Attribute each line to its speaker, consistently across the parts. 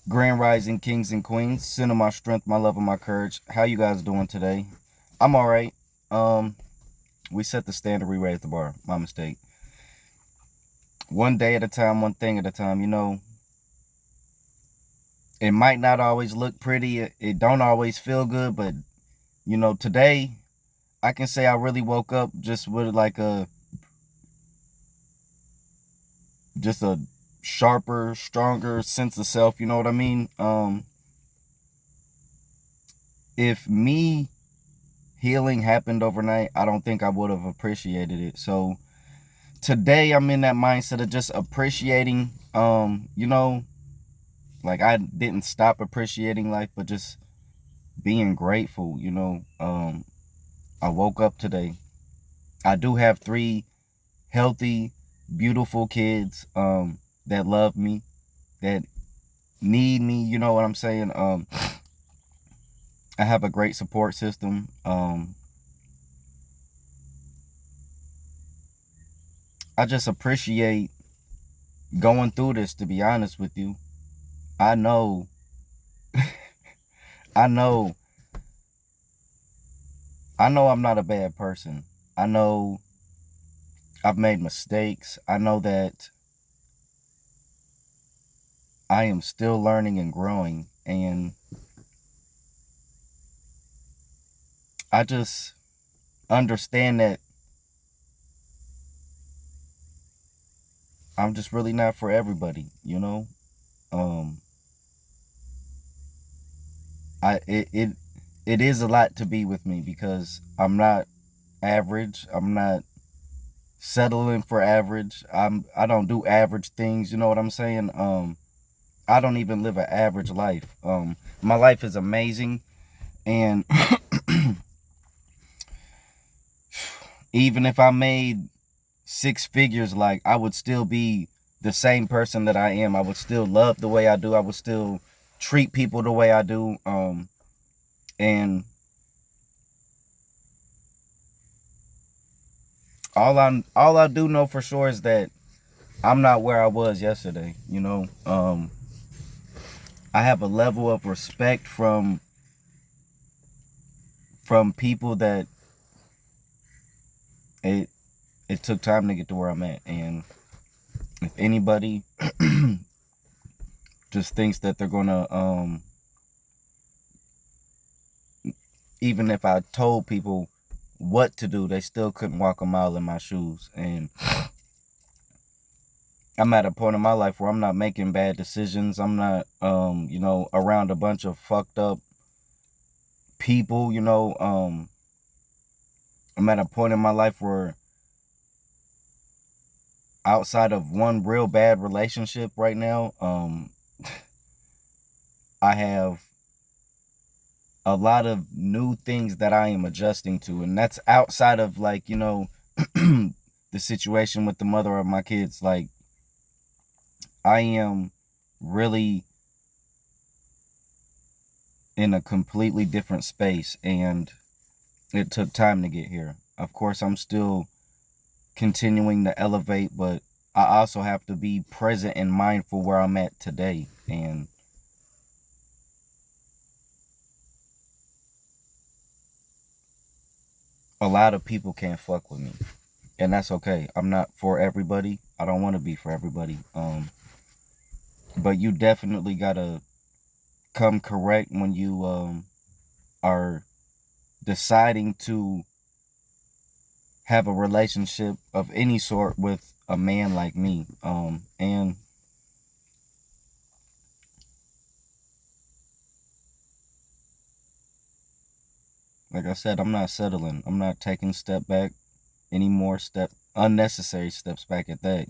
Speaker 1: Grand Rising Kings and Queens, center my strength, my love, and my courage. How you guys doing today? I'm all right. Um, we set the standard, we raised the bar. My mistake. One day at a time, one thing at a time. It might not always look pretty. It don't always feel good, but today I can say I really woke up just with just a sharper, stronger sense of self. You know what I mean? If me healing happened overnight, I don't think I would have appreciated it. So today I'm in that mindset of just appreciating, like I didn't stop appreciating life, but just being grateful. I woke up today. I do have three healthy, beautiful kids that love me, that need me, you know what I'm saying? I have a great support system. I just appreciate going through this, to be honest with you. I know I know I'm not a bad person. I know I've made mistakes. I know that I am still learning and growing, and I just understand that I'm just really not for everybody. Um I it is a lot to be with me because I'm not average. I'm not settling for average. I don't do average things, you know what I'm saying? I don't even live an average life. My life is amazing, and even if I made six figures, like I would still be the same person that I am. I would still love the way I do. I would still treat people the way I do. And all I do know for sure is that I'm not where I was yesterday. I have a level of respect from people that it it took time to get to where I'm at. And if anybody just thinks that they're gonna even if I told people what to do, they still couldn't walk a mile in my shoes. And I'm at a point in my life where I'm not making bad decisions. I'm not around a bunch of fucked up people. I'm at a point in my life where outside of one real bad relationship right now, I have a lot of new things that I am adjusting to, and that's outside of the situation with the mother of my kids. Like, I am really in a completely different space, and it took time to get here. Of course, I'm still continuing to elevate, but I also have to be present and mindful where I'm at today. And a lot of people can't fuck with me, and that's okay. I'm not for everybody. I don't want to be for everybody. But you definitely gotta come correct when you are deciding to have a relationship of any sort with a man like me. And like I said, I'm not settling. I'm not taking step back anymore. Step unnecessary steps back at that.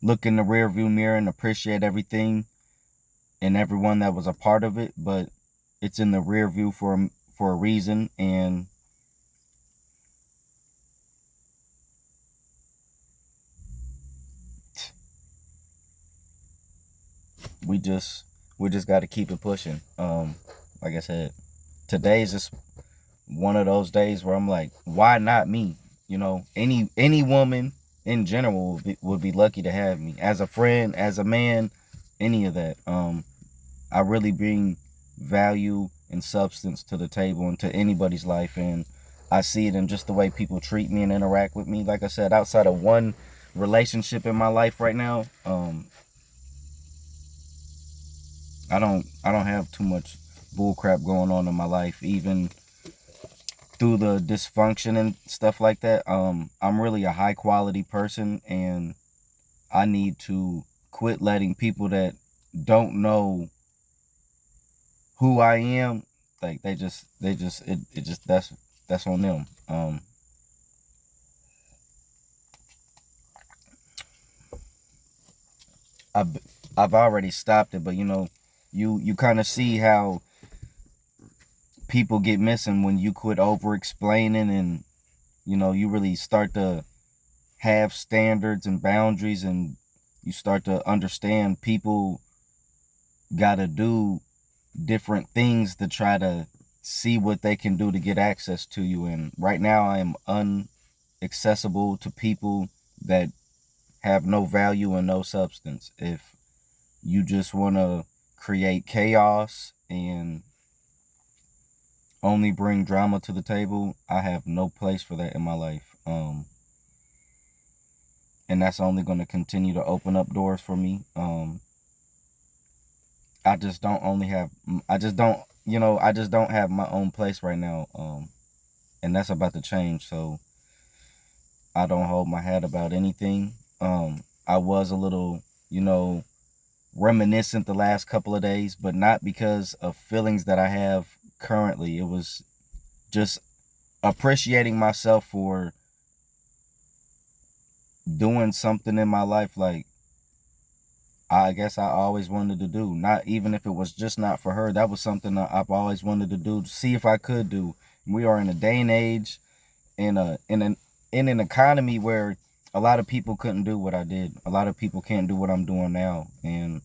Speaker 1: Look in the rear view mirror and appreciate everything and everyone that was a part of it, but it's in the rear view for a reason. And we just got to keep it pushing. Like I said, today's just one of those days where I'm like, why not me? Any woman, in general would be lucky to have me as a friend, as a man, any of that. I really bring value and substance to the table and to anybody's life, and I see it in just the way people treat me and interact with me. Like I said, outside of one relationship in my life right now, I don't have too much bull crap going on in my life, even through the dysfunction and stuff like that. I'm really a high quality person, and I need to quit letting people that don't know who I am, like it just that's on them. I've I've already stopped it, but you kind of see how people get missing when you quit over explaining, and you really start to have standards and boundaries, and you start to understand people got to do different things to try to see what they can do to get access to you. And right now I am unaccessible to people that have no value and no substance. If you just want to create chaos and only bring drama to the table, I have no place for that in my life. And that's only going to continue to open up doors for me. I just don't only have, I just don't, I just don't have my own place right now. And that's about to change. So I don't hold my head about anything. I was a little, reminiscent the last couple of days, but not because of feelings that I have currently. It was just appreciating myself for doing something in my life like I guess I always wanted to do. Not even if it was just not for her. That was something that I've always wanted to do, to see if I could do. We are in a day and age, in an economy where a lot of people couldn't do what I did. A lot of people can't do what I'm doing now, and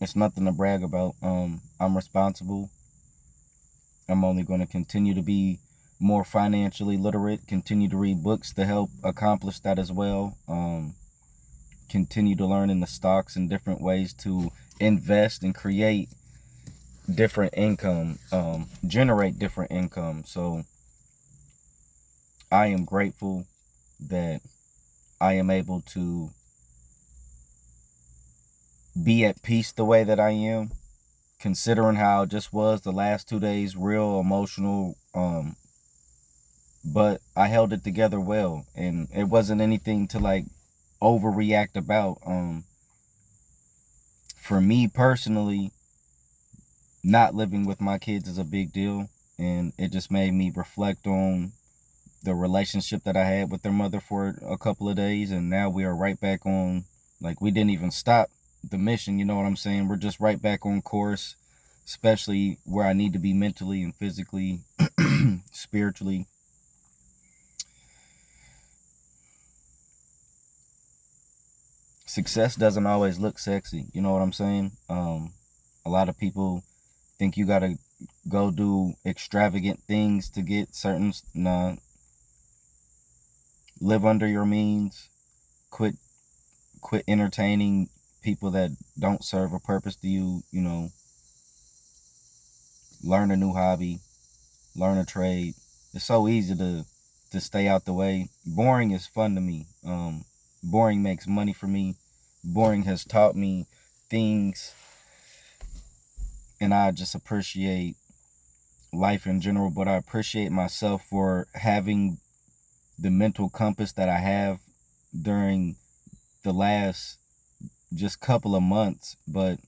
Speaker 1: it's nothing to brag about. I'm responsible. I'm only going to continue to be more financially literate, continue to read books to help accomplish that as well. Continue to learn in the stocks and different ways to invest and create different income, generate different income. So I am grateful that I am able to be at peace the way that I am, considering how it just was the last 2 days, real emotional. But I held it together well, and it wasn't anything to like overreact about. For me personally, not living with my kids is a big deal, and it just made me reflect on the relationship that I had with their mother for a couple of days, and now we are right back on, like, we didn't even stop the mission, you know what I'm saying? We're just right back on course, especially where I need to be mentally and physically, spiritually. Success doesn't always look sexy, you know what I'm saying? A lot of people think you gotta go do extravagant things to get certain. Nah, live under your means. Quit quit entertaining people that don't serve a purpose to you. Learn a new hobby, learn a trade. It's so easy to stay out the way. Boring is fun to me. Boring makes money for me. Boring has taught me things, and I just appreciate life in general, but I appreciate myself for having the mental compass that I have during the last just couple of months. But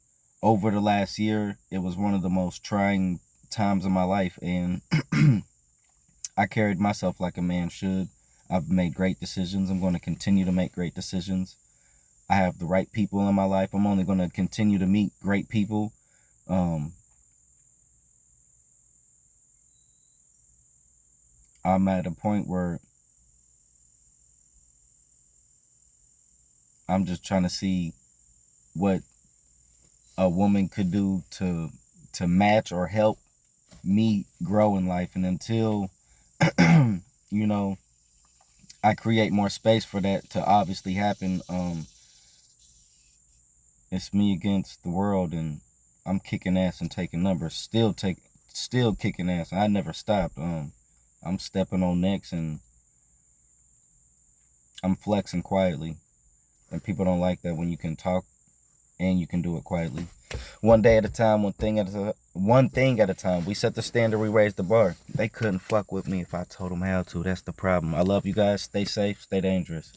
Speaker 1: over the last year, it was one of the most trying times of my life, and I carried myself like a man should. I've made great decisions. I'm going to continue to make great decisions. I have the right people in my life. I'm only going to continue to meet great people. I'm at a point where I'm just trying to see what a woman could do to match or help me grow in life. And until you know I create more space for that to obviously happen. It's me against the world, and I'm kicking ass and taking numbers. Still kicking ass. I never stopped. I'm stepping on necks, and I'm flexing quietly. And people don't like that when you can talk and you can do it quietly. One day at a time, one thing at a time. We set the standard, we raised the bar. They couldn't fuck with me if I told them how to. That's the problem. I love you guys. Stay safe, stay dangerous.